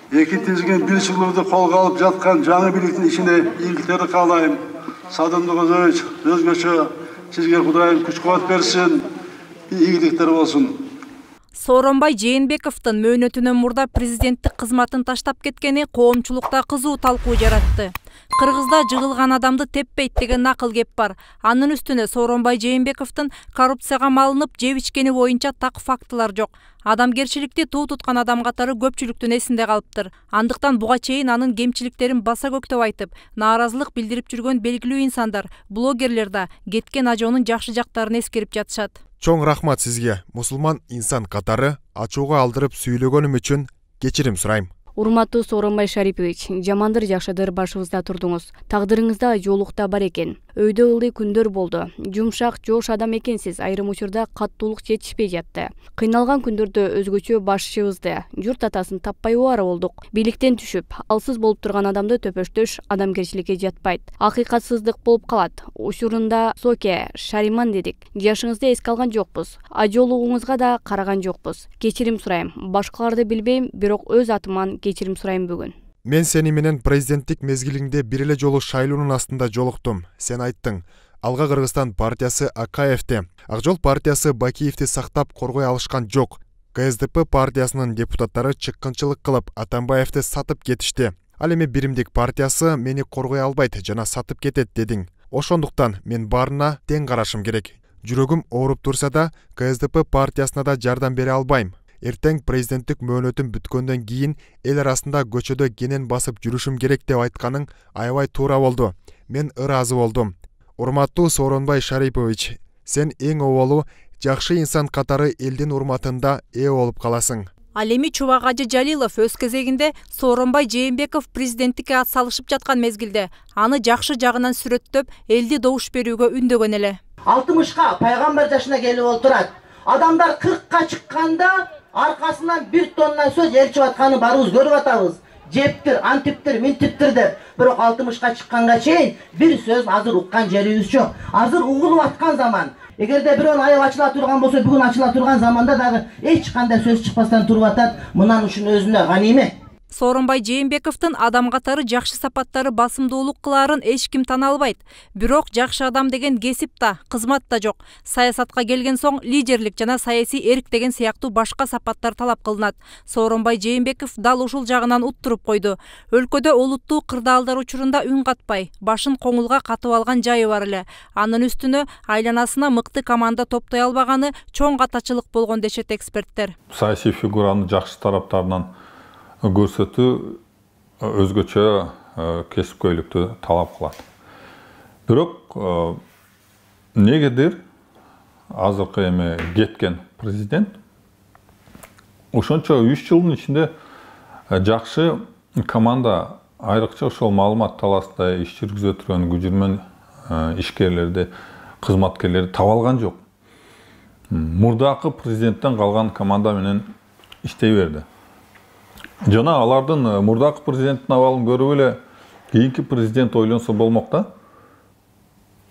Ekintизген bir жылдарды қолға алып жатқан жаңа биліктің ішіне игіліктерді қалайым. Садындық өзөч, өзгөчө сизге Кудайым күч-кубат берсин, ийгиликтер болсун. Сооронбай Жээнбековдун мөөнөтүнөн мурда президенттик кызматын таштап кеткени коомчулукта кызуу талкуу жаратты. Кыргызда жыгылган адамды теппейт деген накыл кеп бар. Анын үстүнө Сооронбай Жээнбековдун коррупцияга малынып жеп ичкени боюнча так фактылар жок. Адамгерчиликти туу туткан адам катары көпчүлүктүн эсинде калыптыр. Андыктан буга чейин анын кемчиликтерин баса көктөп айтып, нааразылык билдирип жүргөн белгилүү инсандар, блогерлер да кеткен ажоонун жакшы жактарын эскерип жатышат. Чоң рахмат сизге, мусулман инсан катары ачууга алдырып сүйлөгөнүм үчүн кечирим сурайм. Урматтуу Сооронбай Шарипович, жамандыр жакшыдыр башыбызда турдуңуз. Тагдырыңызда жоолукта бар экен. Өйдө ылдый күндөр болду. Жумшак, жоош адам экенсиз, айрым учурда каттуулук жетишпей жатты. Кыйналган күндөрдө өзгөчө башчыбызды, журт атасын таппай убара болдук. Бийликтен түшүп, алсыз болуп турган адамды төпөштөш адамгерчиликке жатпайт. Акыйкатсыздык болуп калат. Учурунда Соке, Шариман дедик. Жашыңызды эске алган жокпуз. Ажоолугуңузга да караган жокпуз. Кечирим сурайм. Башкаларды билбейм, бирок өз атыман кечирим сурайм бүгүн. Мен сени менен президенттик мезгилиңде бир эле жолу шайлоонун астында жолуктум. Сен айттың. Алга Кыргызстан партиясы Акаевди, Ак Жол партиясы Бакиевди сактап коргой алышкан жок. КСДП партиясынын депутаттары чыккынчылык кылып Атамбаевди сатып кетишти. Ал эми Биримдик партиясы мени коргой албайт жана сатып кетет дедиң. Ошондуктан мен баарына тең карашым керек. Жүрөгүм ооруп турса да КСДП партиясына да жардам бере албайм. Эртең президенттик мөөнөтүм бүткөндөн кийин эл арасында көчөдө кенен басып жүрүшүм керек деп айтканың аябай туура болду. Мен ыраазы болдум. Урматтуу Сооронбай Шарипович, сен эң оболу жакшы инсан катары элдин урматында ээ болуп каласың. Ал эми Чубак Ажы Жалилов өз кезегинде Сооронбай Жээнбеков президенттикке ат салышып жаткан мезгилде аны жакшы жагынан сүрөттөп, элди добуш берүүгө үндөгөн эле. 60-ка пайгамбар жашына келип олтурат. Адамдар 40-ка чыкканда аркасынан 1 тонна сөз элчип атканы барыбыз көрүп атабыз. Жептир, антиптир, минтиптир деп. Бирок 60-ка чыкканга чейин бир сөз азыр уккан жерибиз жок. Азыр угулуп аткан заман. Эгерде бирөөнү аяп ачыла турган болсо, бүгүн ачыла турган заманда дагы эч кандай сөз чыкпастан туруп атат. Мынан үчүн өзүнө ганиме. Сооронбай Жээнбековдун адам катары жакшы сапаттары басымдуулук кылаарын эч ким тана албайт. Бирок жакшы адам деген кесип да, кызмат да жок. Саясатка келген соң лидерлик жана саясий эрк деген сыяктуу башка сапаттар талап кылынат. Сооронбай Жээнбеков дал ушул жагынан уттуруп койду. Өлкөдө олуттуу кырдаалдар учурунда үн катпай, башын коңулга катып алган жайы бар эле. Анын үстүнө айланасына мыкты команда топтой албаганы чоң катачылык болгон дешет эксперттер. Саясий фигураны жакшы тараптарынан көрсөтүү өзгөчө кесипкөйлүктү талап кылат. Бирок негедир азыркы эми кеткен президент ошончо 3 жылдын ичинде жакшы команда, айрыкча ошол маалымат талаасында иш жүргүзө турган күжүрмөн ишкерлерди, кызматкерлерди таба алган жок. Мурдакы президенттен калган команда менен иштей берди. Жана алардын мурдакы президенттин абалын көрүп эле кийинки президент ойлонсо болмок да.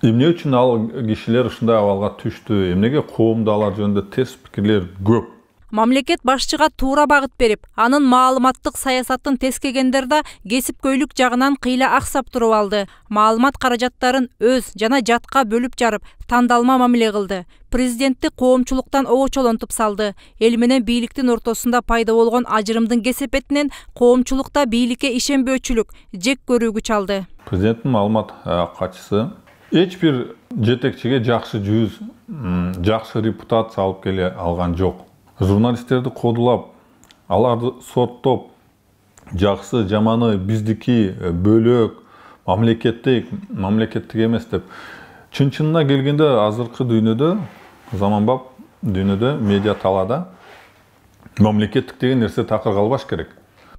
Эмне үчүн ал кишилер ушундай абалга түштү? Эмнеге коомдо алар жөнүндө терс пикирлер көп? Мамлекет башчыга туура багыт берип, анын маалыматтык саясатын тескегендер да кесипкөйлүк жагынан кыйла аксап туруп алды. Маалымат каражаттарын өз жана жатка бөлүп жарып, тандалма мамиле кылды. Президентти коомчулуктан обочолонтуп салды. Эл менен бийликтин ортосунда пайда болгон ажырымдын кесепетинен коомчулукта бийликке ишенбөөчүлүк, жек көрүүгө чалды. Президенттин маалымат катчысы эч бир жетекчиге жакшы жүз, жакшы репутация алып келе алган жок. Журналисттерди кодулап, аларды сорттоп, жакшы, жаманы, биздики, бөлөк, мамлекеттик эмес деп. Чын-чынына келгенде азыркы дүйнөдө, заманбап дүйнөдө, медиа талаада мамлекеттик деген нерсе такыр калбаш керек.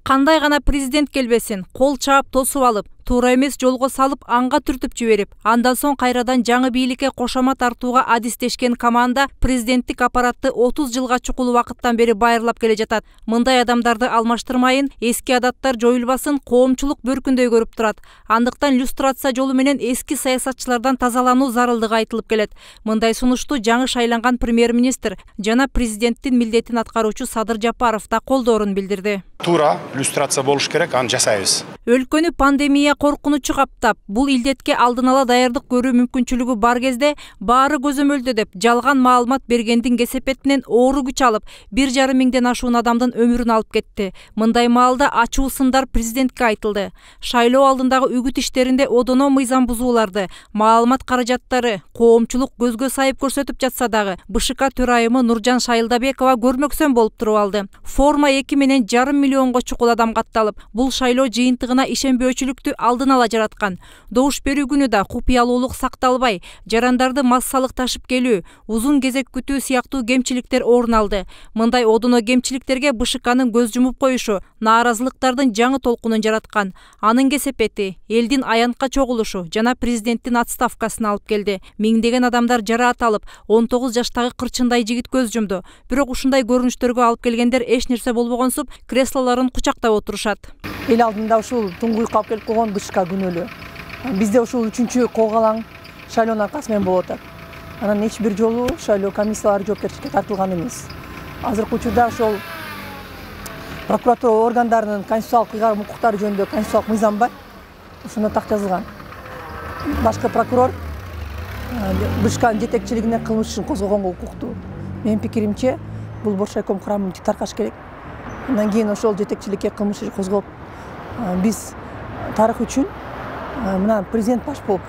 Кандай гана президент келбесин, кол чаап тосуп алып, туура эмес жолго салып анга түртүп жиберип, андан соң кайрадан жаңы бийликке кошомат артууга адистешкен команда президенттик аппаратты 30 жылга чукул убакыттан бери байырлап келе жатат. Мындай адамдарды алмаштырмайын, эски адаттар жоюлбасын коомчулук бөркүндөй көрүп турат. Андыктан люстрация жолу менен эски саясатчылардан тазалануу зарылдыгы айтылып келет. Мындай сунушту жаңы шайланган премьер-министр жана президенттин милдетин аткаруучу Садыр Жапаров да колдоорун билдирди. Туура люстрация болуш керек, аны жасайбыз. Өлкөнү пандемия коркунучу каптап, бул илдетке алдын ала даярдык көрүү мүмкүнчүлүгү бар кезде баары көзөмөлдө деп жалган маалымат бергендин кесепетинен оору күч алып, 1,5 миңден ашуун адамдын өмүрүн алып кетти. Мындай маалда ачуу сындар президентке айтылды. Шайлоо алдындагы үгүт иштеринде одоно мыйзам бузууларды, маалымат каражаттары коомчулук көзгө сайып көрсөтүп жатса дагы, БШК төрайымы Нуржан Шайылдабекова көрмөксөн болуп туруп алды. Форма 2,5 миллионго чукул адам катталып, бул шайлоо жыйынтыгына ишенбөөчүлүктү алдын ала жараткан. Добуш берүү күнү да купуялуулук сакталбай, жарандарды массалык ташып келүү, узун кезек күтүү сыяктуу кемчиликтер орун алды. Мындай одоно кемчиликтерге БШКнын көз жумуп коюшу нааразылыктардын жаңы толкунун жараткан. Анын кесепети элдин аянтка чогулушу жана президенттин отставкасына алып келди. Миңдеген адамдар жараат алып, 19 жаштагы кырчындай жигит көз жумду. Бирок ушундай көрүнүштөргө алып келгендер эч нерсе болбогонсуп, креслолорун кучактап отурушат. Эл алдында ушул туңгуй калып келип койгон БШК күнөөлүү. Бизде ушул 3-чү колгалаң шайлоонун аркасы менен болуп атат. Анан эч бир жолу шайлоо комиссиялары жоопкерчиликке тартылган эмес. Азыркы учурда ошол прокуратура органдарынын конституциялык ыйгарым укуктары жөнүндө конституциялык мыйзам бар. Ошондо так жазылган. Башкы прокурор БШКнын жетекчилигине кылмыш ишин козгогонго укуктуу. Менин пикиримче, бул Боршайком курамын таркаш керек. Андан кийин ошол жетекчиликке кылмыш иши козгоп, биз тарых үчүн мына президент баш болуп,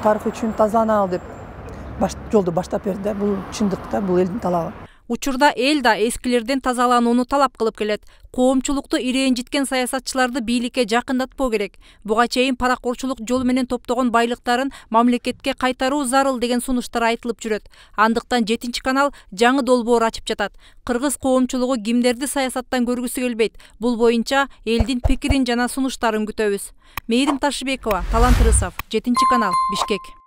тарых үчүн тазаланалы деп жолду баштап берди. Бул чындыкта бул элдин талабы. Учурда эл да эскилерден тазаланууну талап кылып келет. Коомчулукту ирэнжиткен саясатчыларды бийликке жакындатпоо керек. Буга чейин паракорчулук жолу менен топтогон байлыктарын мамлекетке кайтаруу зарыл деген сунуштар айтылып жүрөт. Андыктан 7-канал жаңы долбоор ачып жатат. Кыргыз коомчулугу кимдерди саясаттан көргүсү келбейт? Бул боюнча элдин пикирин жана сунуштарын күтөбүз. Мээрим Ташыбекова, Талант Рысов, 7-канал, Бишкек.